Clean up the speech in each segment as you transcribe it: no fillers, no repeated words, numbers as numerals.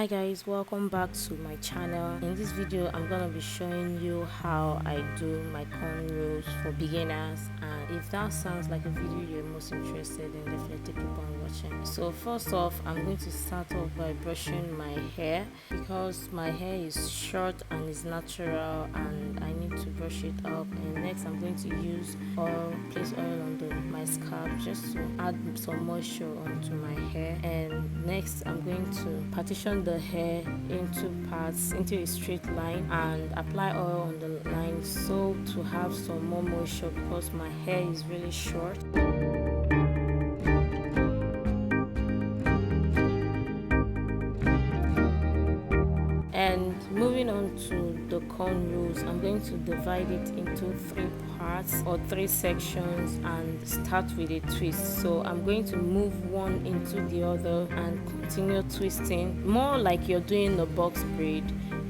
Hi guys, welcome back to my channel. In this video I'm gonna be showing you how I do my cornrows for beginners, and if that sounds like a video you're most interested in, definitely keep on watching. So first off, I'm going to start off by brushing my hair because my hair is short and is natural and I need to brush it up. And next I'm going to use place oil on my scalp just to add some moisture onto my hair. And next I'm going to partition the hair into parts, into a straight line, and apply oil on the line so to have some more moisture because my hair is really short. And moving on to the cornrows, I'm going to divide it into 3 parts or 3 sections and start with a twist. So I'm going to move one into the other and continue twisting, more like you're doing a box braid,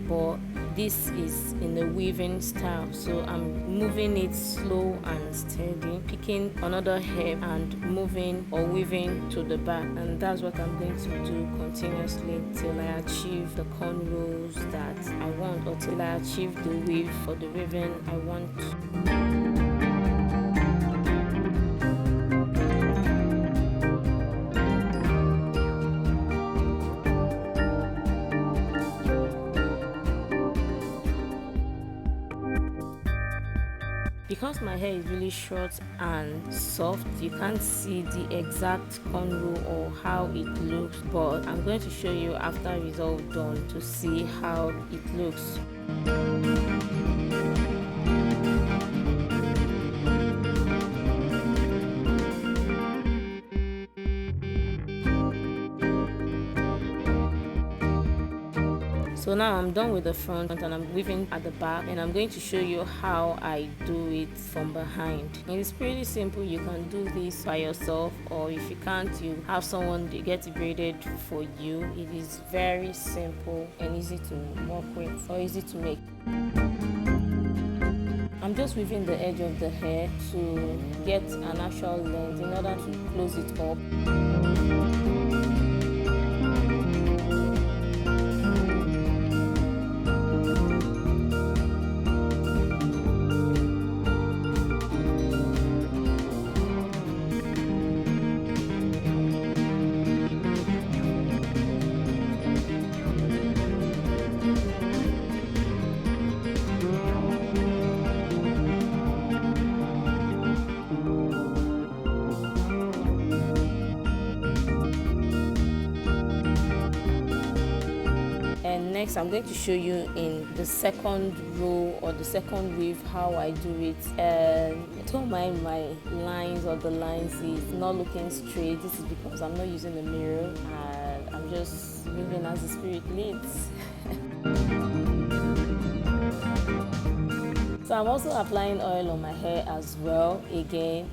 but this is in the weaving style. So I'm moving it slow and steady, picking another hair and moving or weaving to the back, and that's what I'm going to do continuously till I achieve the cornrows that I want, or till I achieve the weave for the weaving I want. Because my hair is really short and soft, you can't see the exact cornrow or how it looks, but I'm going to show you after it's all done to see how it looks. So now I'm done with the front and I'm weaving at the back, and I'm going to show you how I do it from behind. And it's pretty simple. You can do this by yourself, or if you can't, you have someone to get it braided for you. It is very simple and easy to work with, or easy to make. I'm just weaving the edge of the hair to get an actual length in order to close it up. Next, I'm going to show you in the second row or the second weave how I do it. And don't mind my lines, or the lines is not looking straight. This is because I'm not using a mirror and I'm just weaving as the spirit leads. So I'm also applying oil on my hair as well. Again,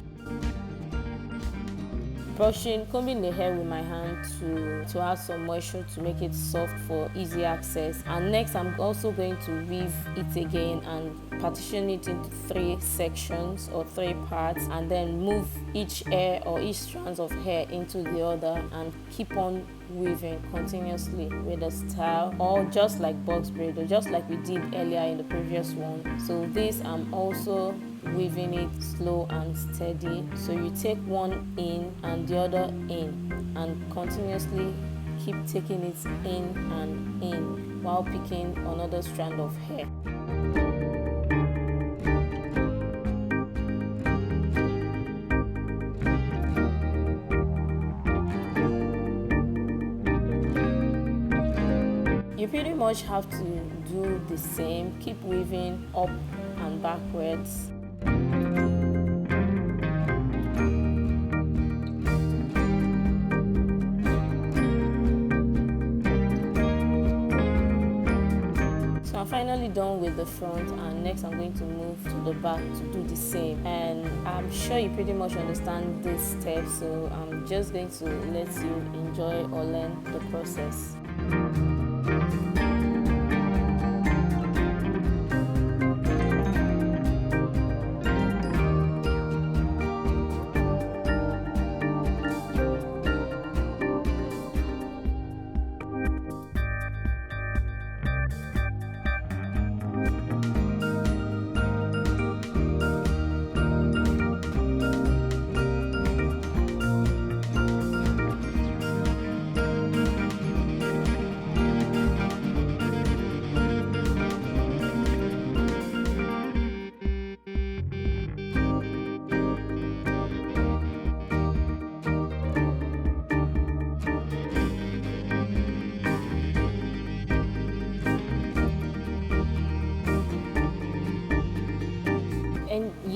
combing the hair with my hand to add some moisture to make it soft for easy access. And next I'm also going to weave it again and partition it into 3 sections or 3 parts, and then move each hair or each strands of hair into the other and keep on weaving continuously with a style, or just like box braid, or just like we did earlier in the previous one. So this I'm also weaving it slow and steady, so you take one in and the other in and continuously keep taking it in and in while picking another strand of hair. You pretty much have to do the same, keep weaving up and backwards. So I'm finally done with the front, and next I'm going to move to the back to do the same. And I'm sure you pretty much understand this step, so I'm just going to let you enjoy or learn the process.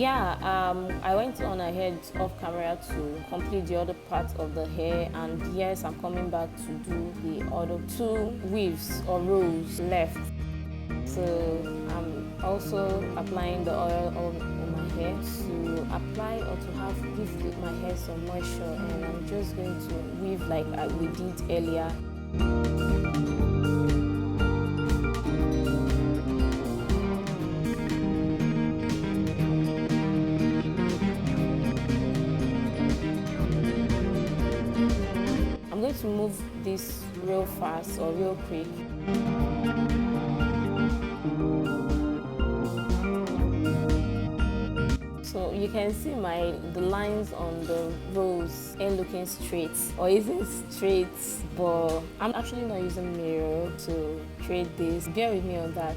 yeah, I went on ahead off camera to complete the other part of the hair, and yes, I'm coming back to do the other 2 weaves or rows left. So I'm also applying the oil on my hair to apply or to give my hair some moisture, and I'm just going to weave like we did earlier. I'm going to move this real fast or real quick. So you can see the lines on the rows ain't looking straight or isn't straight, but I'm actually not using mirror to create this. Bear with me on that.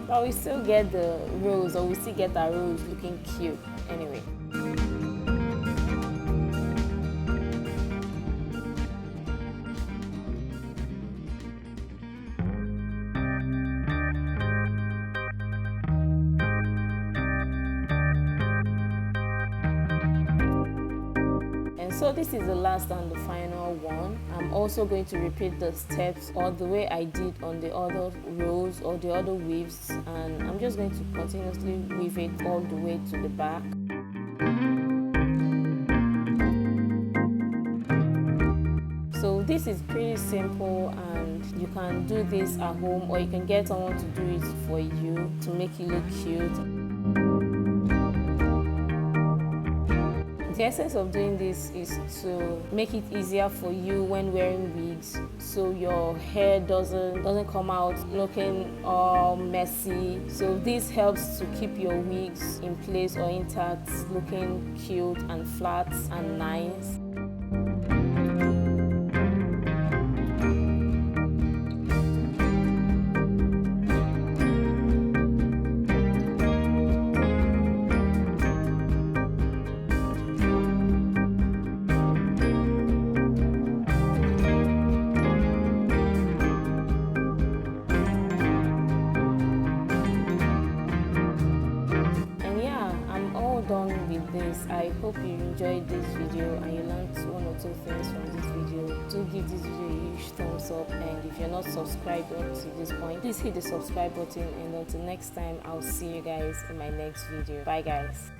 But we still get the rows, or we still get our rows looking cute anyway. So this is the last and the final one. I'm also going to repeat the steps all the way I did on the other rows or the other weaves, and I'm just going to continuously weave it all the way to the back. So this is pretty simple, and you can do this at home, or you can get someone to do it for you to make you look cute. The essence of doing this is to make it easier for you when wearing wigs, so your hair doesn't come out looking all messy. So this helps to keep your wigs in place or intact, looking cute and flat and nice. Done with this. I hope you enjoyed this video and you learned 1 or 2 things from this video. Do give this video a huge thumbs up, and if you're not subscribed up to this point, please hit the subscribe button, and until next time, I'll see you guys in my next video. Bye guys.